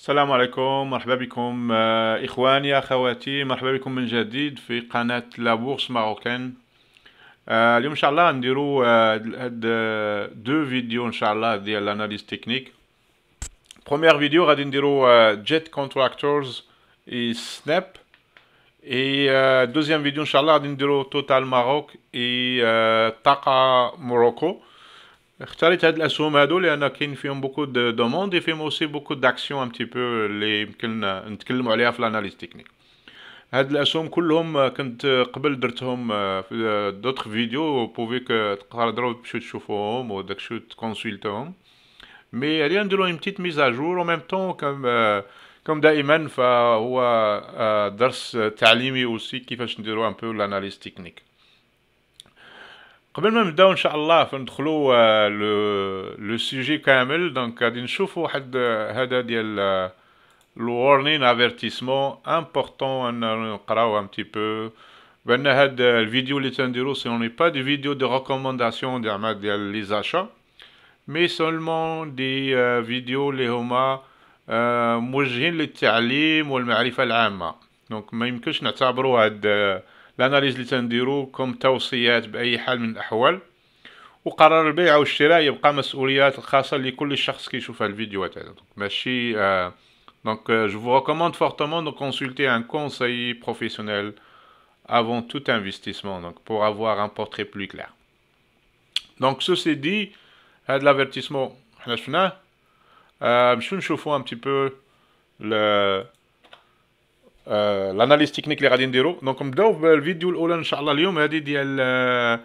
السلام عليكم، مرحبا بكم إخواني أخواتي، مرحبا بكم من جديد في قناة لا بورس ماروكان. اليوم إن شاء الله نديرو هاد دو فيديو إن شاء الله ديال الأناليز تكنيك. بروميير فيديو غادي نديرو جيت كونتراكتورز إي سناب، إي دوزيام فيديو إن شاء الله غادي نديرو توتال ماروك إي طاقة موروكو. اختاريت هاد الاسهم هادو لان كاين فيهم بوكو دو دوموند اي فيهم اوسي بوكو داكسيون ان بتي بو اللي يمكن نتكلموا عليها في الاناليز تكنيك. هاد الاسهم كلهم كنت قبل درتهم في دوطخ فيديو بوفيك تقدروا تمشيو تشوفوهم وداكشي تكونسلتوهم. مي اليوم نديرو اون بتيت ميز اجور او ميم طون كم دائما فهو درس تعليمي اوسي كيفاش نديرو ان بو الاناليز تكنيك. قبل ما نبداو ان شاء الله فندخلوا لو سوجي كامل. دونك غادي نشوفوا واحد هذا ديال الورنين افيرتيسمون امبورطون ان نقراو ان بتي بو بان هاد الفيديو اللي تنديرو سي اوني با دي فيديو دو ريكومونداسيون ديال لي زاشا، مي سولمون دي فيديو اللي هما موجهين للتعليم والمعرفة العامة. دونك ما يمكنش نعتبروا هاد الاناليز اللي تنديرو كوم توصيات بأي حال من الأحوال، وقرار البيع أو الشراء يبقى مسؤوليات خاصة لكل شخص كيشوف هاد الفيديوهات هذا. ماشي donc je vous recommande fortement de consulter un conseiller professionnel avant tout investissement, donc pour avoir un portrait plus clair. Donc ceci dit, هاد l'avertissement حنا شفناه. نمشيو نشوفو un petit peu الاناليز تكنيك اللي غادي نديرو. دونك نبداو بالفيديو الاولى ان شاء الله اليوم، هذه ديال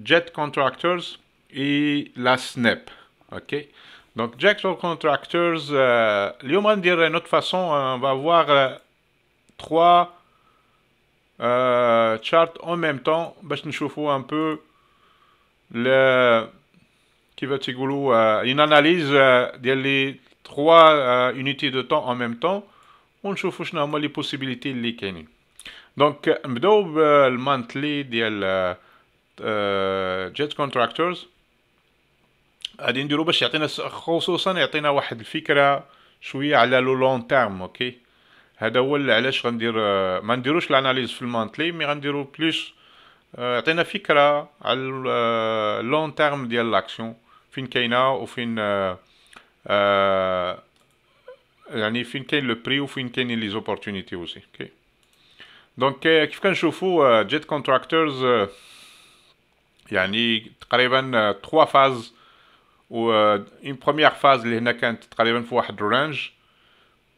جيت كونتراكتورز اي لا سناب. اوكي دونك جيت كونتراكتورز اليوم غندير نوت فاسون on va voir 3 charts en même temps باش نشوفو ان بو كيف تيقولوا une analyse ديال لي 3 unités de temps en même temps ونشوفوا شنو هما لي بوسيبيليتي اللي كاينين. دونك نبداو بالمانثلي ديال جيت كونتراكتورز. غادي نديرو باش يعطينا خصوصا يعطينا واحد الفكره شويه على لو لون تيرم. اوكي هذا هو علاش غندير ما نديروش الاناليز في المانثلي، مي غنديرو بلوس يعطينا فكره على لون تيرم ديال لاكسيون فين كاينه وفين يعني فين كاين لو بري وفين كاينين لي زوبورتونيتي اوسي. اوكي دونك كيف كنشوفوا جيت كونتراكتورز يعني تقريبا 3 فاز، و اون بروميير فاز اللي هنا كانت تقريبا في واحد الرانج،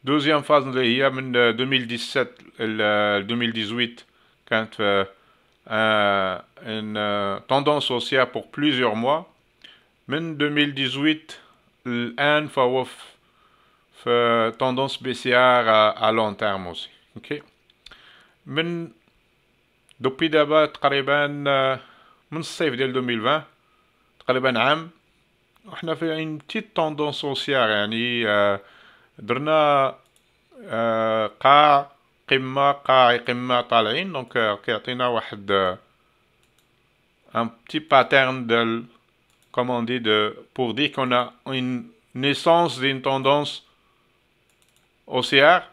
دوزيام فاز اللي هي من 2017 ل 2018 كانت في ان توندونس هوسيير بور بليزيور موا. من 2018 الان فهو في توندونس بيسيار à long terme aussi. اوكي من دوبي دابا تقريبا من الصيف ديال 2020 تقريبا عام وحنا في اون بتيت توندونس هوسيير، يعني درنا قاع قمة قاع قمة طالعين. دونك كيعطينا واحد ان بتي باترن ديال comment on dit pour dire qu'on a une naissance d'une tendance haussière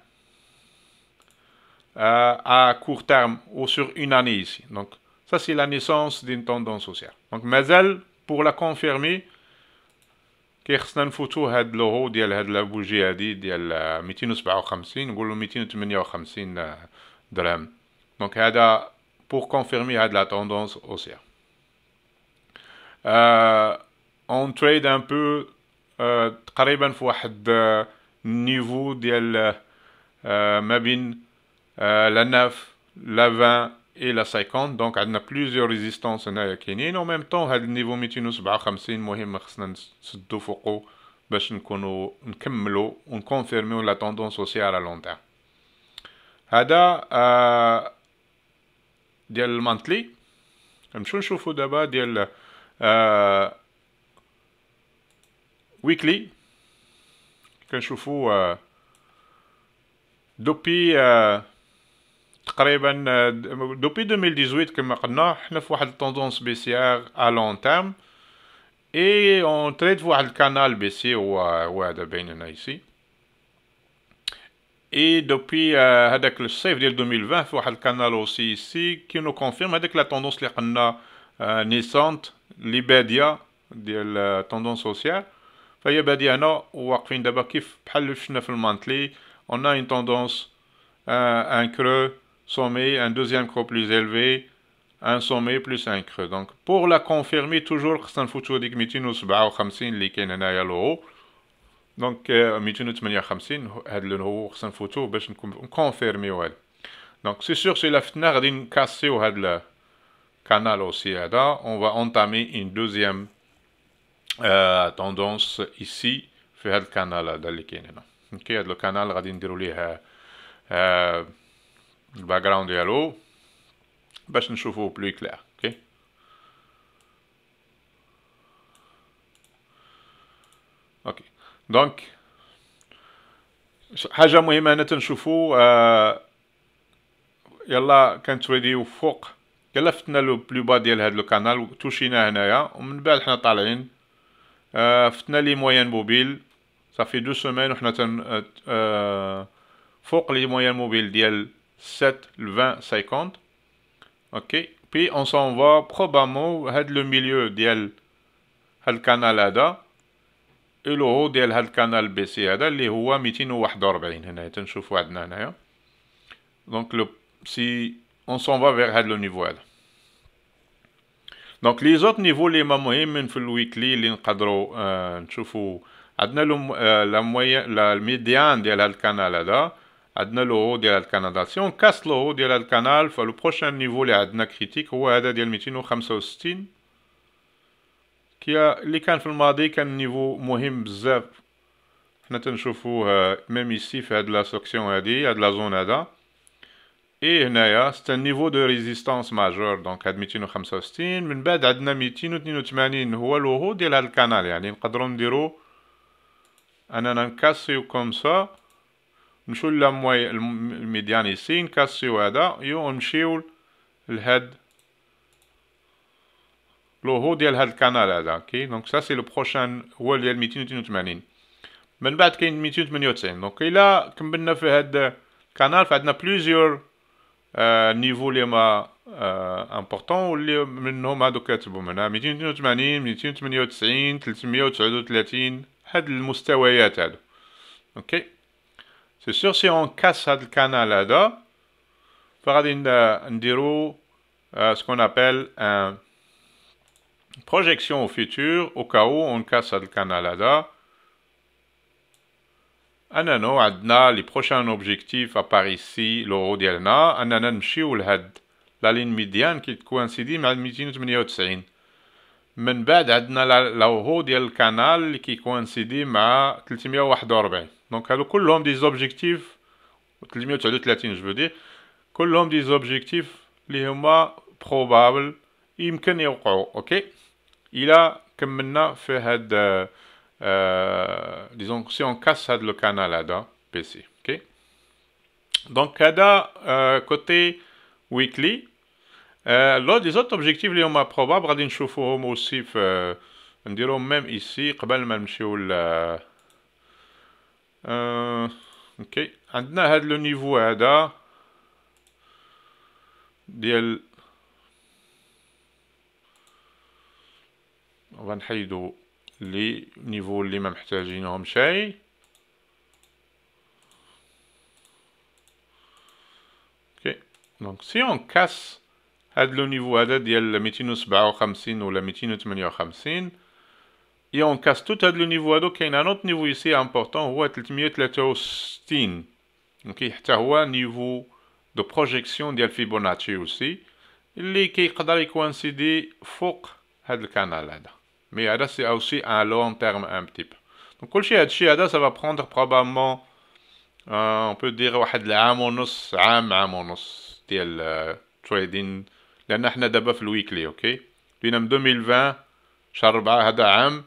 à court terme ou sur une année ici. Donc ça c'est la naissance d'une tendance haussière. Donc mazal pour la confirmer كيخصنا نفوتو هاد لوهو ديال هاد لابوجي هادي ديال 257 نقولو 258 درهم. دونك هذا pour confirmer هاد لا tendance haussière. on trade un peu تقريبا في واحد نيفو ديال ما بين لا 9 لا 20 et la 50. دونك عندنا بليزيور ريزيستانس هنايا كاينين، و ميم طون هاد النيفو 257 مهم خصنا نسدو فوقو باش نكونو نكملو ونكونفيرميو لا توندونس هوسيير على لون تيرم. هذا ديال المانثلي. نمشيو نشوفو دابا ديال ويكلي. كنشوفو دوبي تقريبا دوبي 2018 كما قلنا حنا في واحد التوندونس بيسيار ا لون تيرم. et on trade واحد الكانال بيسي هو هذا باين لنا ici. Et depuis هذاك الصيف ديال 2020 في واحد الكانال اوسي ici qui nous confirme هذيك لا توندونس اللي قلنا نيسانت اللي باديه ديال توندونس هوسيار. فهي باديه هنا وواقفين دابا كيف بحال شفنا في المانتلي. On a une tendance, un creux, sommet, un deuxième creux plus élevé, un sommet plus un creux. Donc pour la confirmer toujours خصنا نفوتو هذيك 257 اللي كاين هنايا لو. دونك 258 هاد لو هو خصنا نفوتوه باش نكونفيرميو هاد. دونك سي سور سي فتنا غادي نكاسيو هاد الكانال اوسي هذا. On va entamer une deuxième tendance ici في هاد الكانال هذا اللي كاين هنا. اوكي هاد الكانال غادي نديرو ليه الباك جراوند ديالو باش نشوفوه بلو كلير. اوكي اوكي دونك حاجه مهمه هنا تنشوفو يلا كنتريديو فوق. يلا فتنا لو بلو با ديال هاد لو كانال توشينا هنايا ومن بعد حنا طالعين فتنا لي موين موبيل صافي 2 سيمين وحنا تن فوق لي موين موبيل ديال 7 ل 20 50. اوكي بي اون سون فا بروبابمون هاد لو ميليو ديال هاد الكانال هذا اي لو هو ديال هاد الكانال بي سي هذا اللي هو 241 هنايا تنشوفو عندنا هنايا. دونك لو سي اون سون فا فيغ هاد لو نيفو هذا. دونك لي زوت نيفو اللي هما مهمين في الويكلي اللي نقدروا نشوفوا عندنا لا موين لا الميديان ديال هاد الكانال هذا. عندنا لو هو ديال هاد الكانال. سي اون كاس لو هو ديال هاد الكانال فلو بروشان نيفو اللي عندنا كريتيك هو هذا ديال 265 اللي كان في الماضي كان نيفو مهم بزاف. حنا تنشوفوه ميم يسي في هاد لا سيكسيون هادي هاد لا زون هذا. اي هنايا سي ان نيفو دو ريزيستانس ماجور. دونك هاد 265 من بعد عندنا 282 هو لو هو ديال هاد الكانال. يعني نقدروا نديرو اننا نكاسيو كوم سا نمشيو الميديان يسي نكاسيو هذا ونمشيو لهاد لو هو ديال هاد الكانال هذا. اوكي دونك سا سي لو بروشان هو ديال 282. من بعد كاين 298. دونك الا كملنا في هاد الكانال فعندنا بليزيور نيفو اللي هما امبورطون واللي منهم هادو كاتبهم هنا 282 298 339 هاد المستويات هادو. اوكي سي سور سي اون كاس هاد الكانال هذا فغادي نديرو سكون ابل ان projection au futur au cas où on casse هاد الكانال هذا. اننا عندنا لي بروشان اوبجيكتيف ابار ايسي لو ديالنا اننا نمشيو لهاد لا لين ميديان كي كوانسيدي مع 298. من بعد عندنا لو هو ديال الكانال اللي كي كوانسيدي مع 341. دونك هادو كلهم دي زوبجيكتيف 339 جو دير كلهم دي زوبجيكتيف اللي هما بروبابل يمكن يوقعوا. اوكي الى كملنا في هاد disons si on casse le canal هذا PC. ok donc هذا côté weekly. les autres objectifs اللي هما probable غادي نشوفوهم aussi في نديروهم même ici قبل ما نمشيو ل اوكي عندنا هاد لو نيفو هذا ديال غنحيدو لي نيفو اللي ما محتاجينهم شيء. اوكي دونك سي اون كاس هاد لو نيفو هذا ديال 257 ولا 258 اي اون كاس توت هاد لو نيفو هادو كاين ان اوت نيفو يسي امبورطون هو 363. اوكي حتى هو نيفو دو بروجيكسيون ديال فيبوناتشي اوسي اللي كيقدر يكوانسيدي فوق هاد الكانال هذا. Mais هذا c'est aussi à long terme un petit peu. Donc كلشي هادشي هذا ça va prendre probablement on peut dire واحد العام ونص عام ونص ديال تريدين لان حنا دابا في الويكلي. اوكي بدينا من 2020 شهر 4 هذا عام.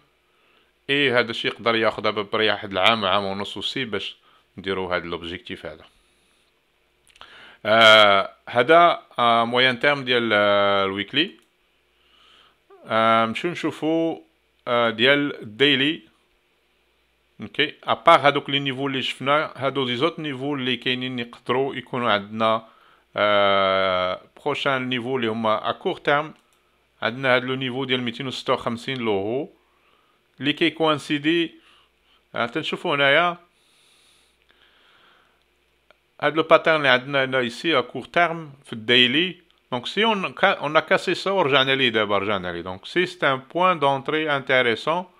اي هذا الشيء يقدر ياخذ دابا بري واحد العام ونص وسي باش نديرو هذا لوبجيكتيف هذا. هذا موين تيرم ديال الويكلي. نمشيو نشوفو ديال ديلي. اوكي ابار هادوك لي نيفو اللي شفنا، هادو دي زوت نيفو اللي كاينين يقدروا يكونوا عندنا بروشان نيفو اللي هما ا كور تيرم. عندنا هاد لو نيفو ديال 256 لورو اللي كيكوانسيدي. تنشوفوا هنايا هاد لو باترن اللي عندنا هنا ici à court terme في الديلي. Donc si on a cassé ça, ورجعنا ليه دابا، رجعنا ليه. Donc si c'est un point d'entrée intéressant,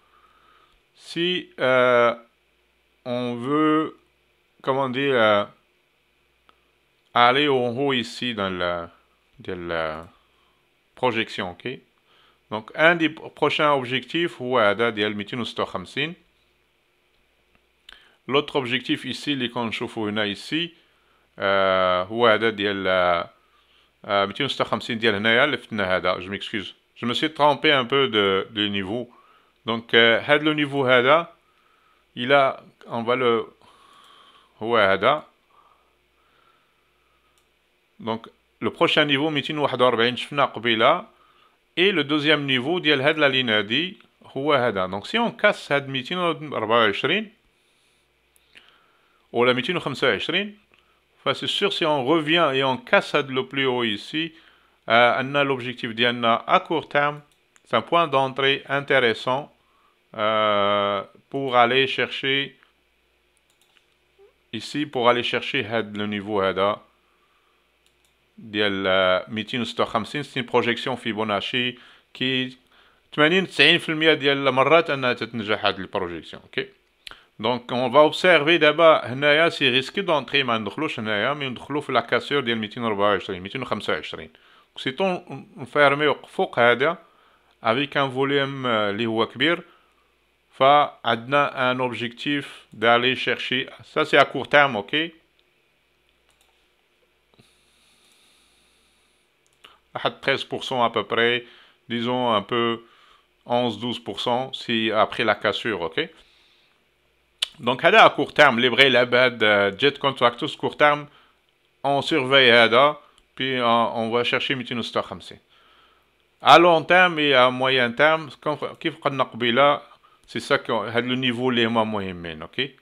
si on veut, comment dire, aller en haut ici dans la projection, ok. Donc un des prochains objectifs هو هذا ديال 256. L'autre objectif ici اللي كنشوفو هنا ici هو هذا ديال 256 ديال هنايا اللي فتنا هذا. Je m'excuse, je me suis trompé un peu de niveau. Donc هذا le niveau هذا il a, on va le هو هذا. Donc le prochain niveau 241 شفنا قبيله. Et le deuxième niveau ديال هاد la ligne هادي هو هذا. Donc si on casse هاد 224 ou la 225, enfin, c'est sûr, si on revient et on casse le plus haut ici, on a l'objectif d'Anna à court terme. C'est un point d'entrée intéressant pour aller chercher ici, pour aller chercher le niveau هذا ديال 256. C'est une projection Fibonacci qui 80-90% ديال المرات انها تتنجح هذه البروجيكسيون. اوكي دونك on va observer دابا هنايا سي ريسكي دونطري ما ندخلوش هنايا، مي ندخلو في لا كاسور ديال 224 225. سي طون نفيرميو فوق هذا افيك ان فوليوم اللي هو كبير، فعندنا ان اوبجيكتيف دالي شيرشي سا سي ا كور تيرم. اوكي واحد 13% à peu près, disons un peu 11-12% si après la cassure. Ok. Donc هذا à court terme les vrais l'abad jet contractors court terme on surveille هذا puis on va chercher 256. À long terme et à moyen terme كيف قلنا قبيله c'est ça que هذا le niveau اللي هما مهمين. اوكي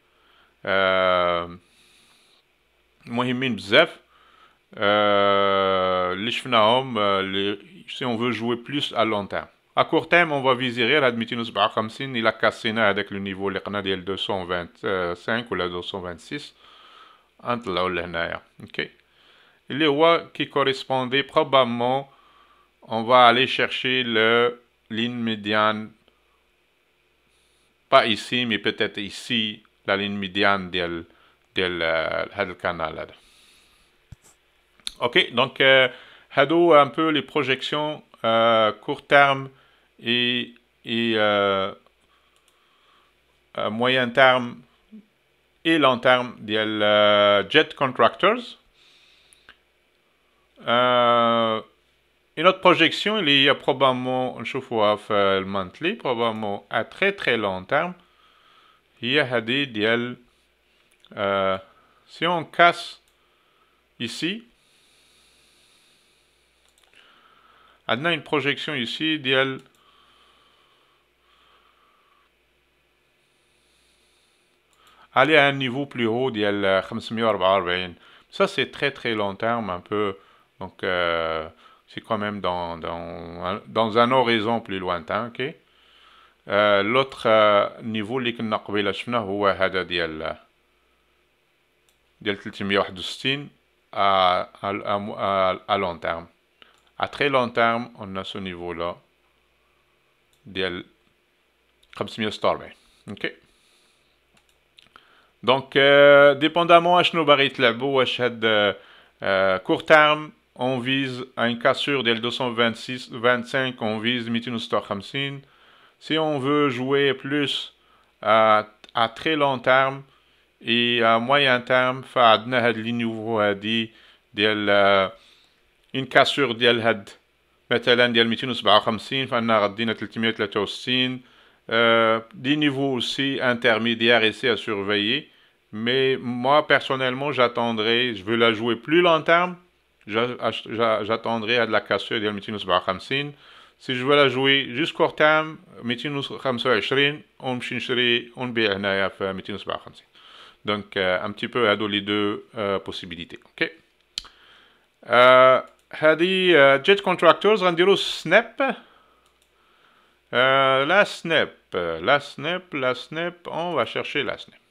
مهمين بزاف اللي شفناهم si on veut jouer plus à long terme. À court terme on va viser غير هاد 257 إلا كاسينا هذاك لو نيفو اللي قلنا ديال 225 ولا 226 نطلعو لهنايا. اوكي اللي هو qui correspondait probablement on va aller chercher le ligne médiane, pas ici mais peut-être ici la ligne médiane ديال هذا الكانال هذا. Ok, donc هادو un peu les projections court terme et moyen terme et long terme ديال jet contractors. Une autre projection il y a probablement نشوفوها في المانثلي probablement à très très long terme هي هذه ديال si on casse ici on a une projection ici ديال aller à un niveau plus haut ديال 544. Ça c'est très très long terme un peu, donc c'est quand même dans un horizon plus lointain. ok l'autre niveau اللي كنا قبيله شفناه هو هذا ديال 361 à long terme. À très long terme, on a ce niveau-là, ديال 546. Ok. Donc, dépendamment اشنو باغي تلعبوا، واش هاد court terme, on vise à une cassure ديال 225, on vise 256. Si on veut jouer plus à très long terme et à moyen terme, فعندنا هاد لي نيفو هادي ديال une cassure ديال هاد مثلا ديال 257 فانا غدينا 363. Des niveaux aussi intermédiaires ici à surveiller, mais moi personnellement j'attendrai, je veux la jouer plus long terme, j'attendrai à de la cassure ديال 257. سي جو لا جوي جوست كور تام 225 ونمشي نشري ونبيع هنايا في 257. دونك ان بتي بو هادو لي دو بوسيبيليتي. اوكي هادي جيت كونتراكتورز غنديرو سناب. La snap, on va chercher la snap.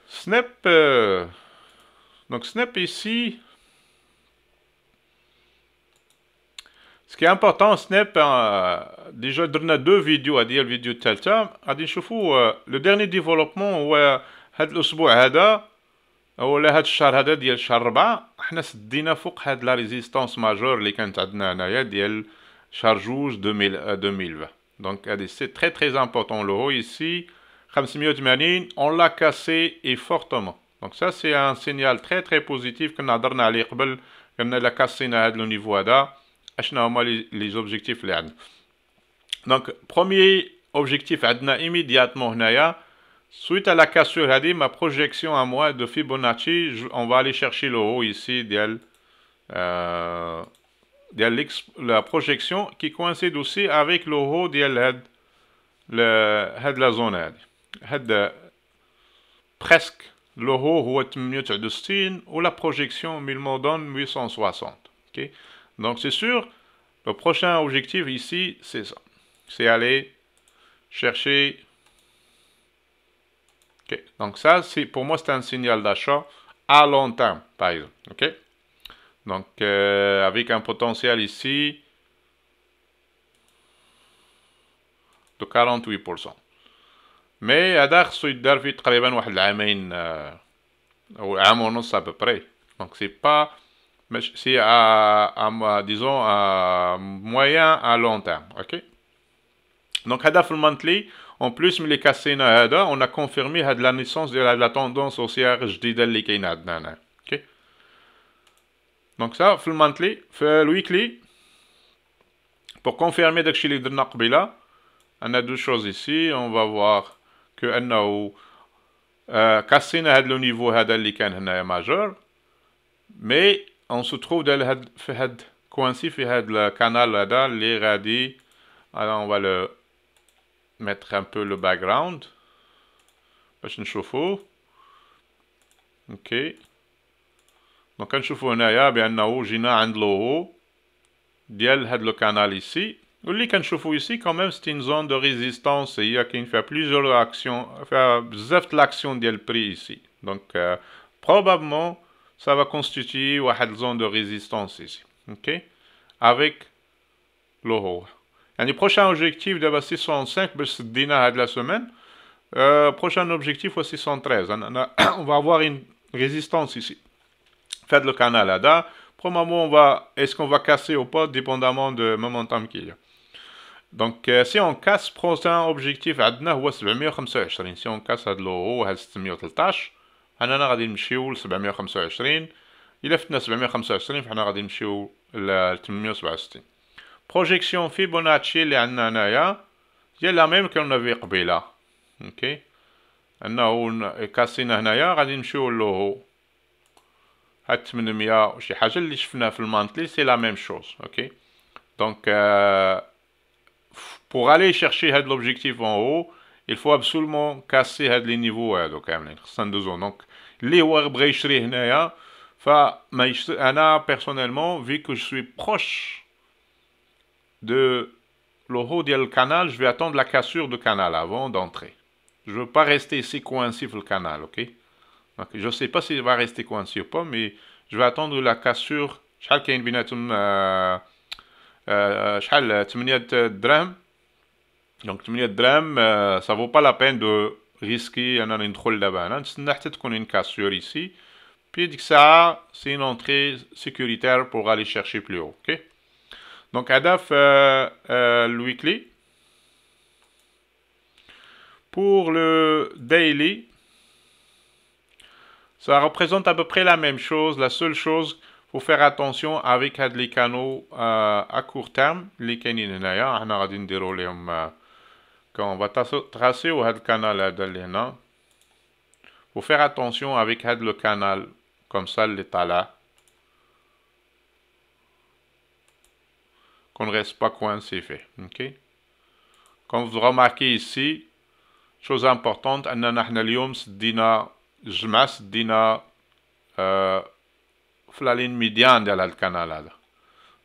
Snap, donc snap ici, ce qui est important, snap, déjà on a deux vidéos, à dire vidéo تالتة غادي نشوفوا le dernier développement هو هاد الاسبوع هذا ولا هاد الشهر هذا ديال شهر 4 حنا سدينا فوق هاد لا ريزيستانس ماجور اللي كانت عندنا هنايا ديال Charge 2020. Donc, c'est très très important. Le haut ici, 580, on l'a cassé et fortement. Donc, ça, c'est un signal très très positif qu'on a donné qu'on a cassé le niveau là. Les objectifs là. Donc, premier objectif immédiatement, suite à la cassure, ma projection à moi de Fibonacci, on va aller chercher le haut ici. La projection qui coïncide aussi avec le haut de la zone presque le haut est 869 ou la projection me donne 860. Okay? Donc c'est sûr, le prochain objectif ici c'est ça, c'est aller chercher. Okay. Donc ça c'est pour moi c'est un signal d'achat à long terme par exemple. Okay? Donc, avec un potentiel ici de 48%. Mais هذا خصو يدار في تقريبا واحد العامين أو عام ونص à peu près. Donc, c'est pas... C'est disons, à moyen à long terme. Ok? Donc, هذا في المونثلي en plus من اللي كاسينا هذا on a confirmé هاد la naissance de la tendance haussière جديدة اللي كاينة عندنا هنا. Ok? Donc ça, في المانتلي في الويكلي pour confirmer داكشي اللي درنا قبيله on a deux choses ici. On va voir que انه كاسينا هاد لو نيفو هذا اللي كان هنايا ماجور mais on se trouve في هاد كوانسي في هاد الكانال هذا اللي غادي. Alors on va le mettre un peu le background باش نشوفوه. اوكي دونك كنشوفو هنايا بانه جينا عند لو ديال هاد لو كانال ايسي واللي كنشوفو ايسي كوميم سي اون زون دو ريزيستانس هي كاين فيها بليزيور اكسيون فيها بزاف د لاكسيون ديال البري ايسي. دونك probablement ça va constituer واحد زون دو ريزيستانس ايسي. اوكي avec لو هو يعني prochain objectif دابا 605 باش سدينا هاد لا سيمين. Prochain objectif au 613. On va avoir une résistance ici. Faites le canal là. Pour le moment, est-ce qu'on va casser ou pas, dépendamment de momentum qu'il y a. Donc, si on casse, prochain objectif, c'est 725. Si on casse à l'eau, c'est 613. On a dit que 725. Il a fait 725, on a dit que 867. Projection Fibonacci, c'est la même qu'on avait قبيله. اوكي انه كاسينا هنايا غادي نمشيو له هاد 800 وشي حاجه اللي شفناها في المانتلي سي لا ميم شوز. اوكي دونك pour aller chercher هاد l'objectif en haut il faut absolument casser هاد لي نيفو هادو كاملين خصنا ندوزو. دونك اللي هو بغى يشري هنايا فما يشتري. انا personnellement vu que je suis proche de le haut du canal, je vais attendre la cassure du canal avant d'entrer. Je ne veux pas rester ici coincé sur le canal, ok? Donc, je ne sais pas s'il va rester coincé ou pas, mais je vais attendre la cassure. شحال كاين بيناتهم شحال 8 درهم. Donc 8 درهم ça vaut pas la peine de risquer اننا ندخل دابا هنا نستنى حتى تكون une cassure ici. Puis ديك الساعة c'est une entrée sécuritaire pour aller chercher plus haut, ok? Donc هذا في le weekly. Pour le daily, ça représente à peu près la même chose. La seule chose, il faut faire attention avec les canaux à court terme. Les canaux, quand on va tracer le canal, il faut faire attention avec le canal comme ça, l'état là. qu'on ne reste pas coincé fait. Ok. Comme vous remarquez ici, chose importante, أننا احنا اليوم سدينا الجمعة سدينا في la ligne médiane ديال هاد الكانال هذا.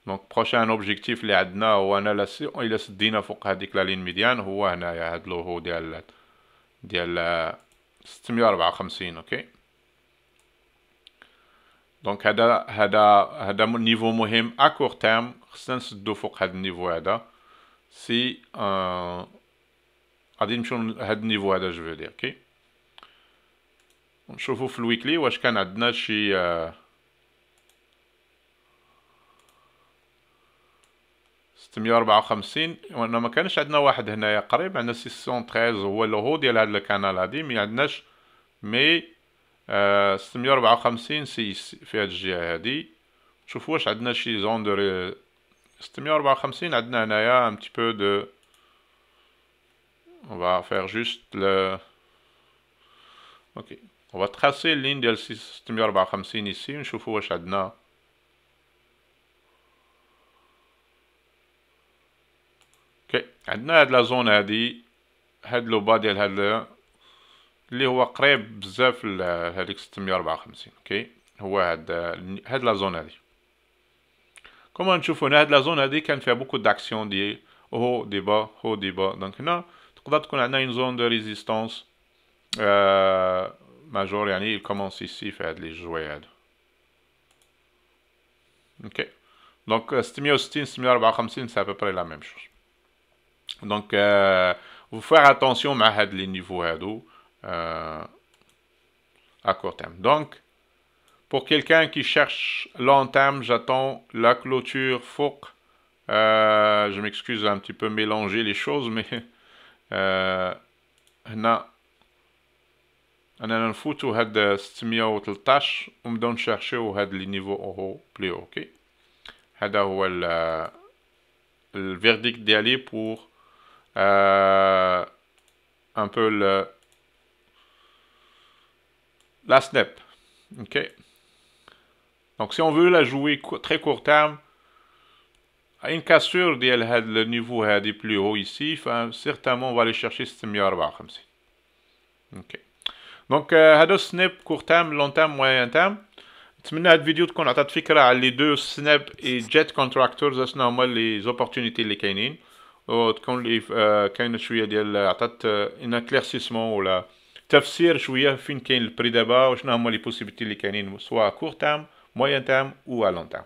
دونك بروشان اوبجيكتيف اللي عندنا هو انا الا سدينا فوق هذيك لا لين ميديان هو هنايا هاد لوهو ديال 654. اوكي. دونك هذا نيفو مهم ا كور تيرم، خصنا نسدو فوق هاد النيفو هذا سي غادي نمشيو لهاد النيفو هذا جو دير. اوكي. نشوفو في الويكلي واش كان عندنا شي 654. وانا ما كانش عندنا واحد هنايا قريب، عندنا 613 هو اللوهو ديال هاد القناه هادي، مي عندناش مي 654 سي في هاد الجهه هادي. نشوفوا واش عندنا شي زون دو 654 عندنا هنايا ان بتي بو دو on va faire juste le ok on va tracer une ligne ديال 654 ici نشوفوا واش عندنا. اوكي. عندنا هاد لا زون هادي، هاد لو با ديال هاد اللي هو قريب بزاف لهاديك 654. اوكي. هو هاد لا زون هادي. كما نشوفوا هنا هاد لا زون هادي كان فيها بوكو داكسيون دي هو دي با هو دي با. دونك هنا تقدر تكون عندنا اون زون دو ريزيستانس ماجور، يعني يكومونس ايسي في هاد لي جوي هادو. اوكي. دونك 660 654 سي ا بو بري لا ميم شوز. Donc, vous faire attention à les niveaux à court terme. Donc, pour quelqu'un qui cherche long terme, j'attends la clôture FOC. Je m'excuse un petit peu mélanger les choses, mais أنا نفوتو هاد 613 ونبداو نشرشيو هاد لي نيفو بلي هو. اوكي. هذا هو الفيرديكت ديالي pour un peu la snap. Ok. Donc si on veut la jouer très court terme, à une cassure le niveau est plus haut ici, certainement on va aller chercher 654. Ok. Donc هذا snap court terme, long terme, moyen terme. نتمنى هاد الفيديو تكون عطات فكرة على لي دو سناب اي جيت كونتراكتورز اشنا هما لي زوبورتونيتي اللي كاينين، وتكون لي كاين شويه ديال عطات ان اكليرسيسمون ولا تفسير شويه فين كاين البري دابا وشنا هما لي بوسيبيليتي اللي كاينين سوا كور تيرم موين تيرم او لون تيرم.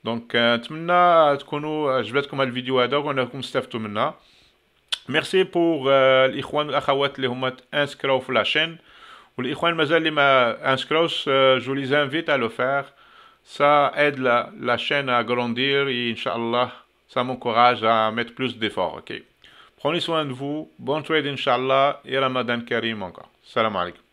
دونك نتمنى تكونوا عجبتكم هاد الفيديو هذا وانكم استفدتوا منه. ميرسي بور الاخوان والاخوات اللي هما انسكراو في لاشين، والاخوان مازال اللي ما انسكروش جو لي انفيت à le faire. Ça aide la chaîne à grandir et Inch'Allah, ça m'encourage à mettre plus d'efforts. Ok. Prenez soin de vous. Bon trade Inch'Allah et Ramadan Karim encore. Salam alaikum.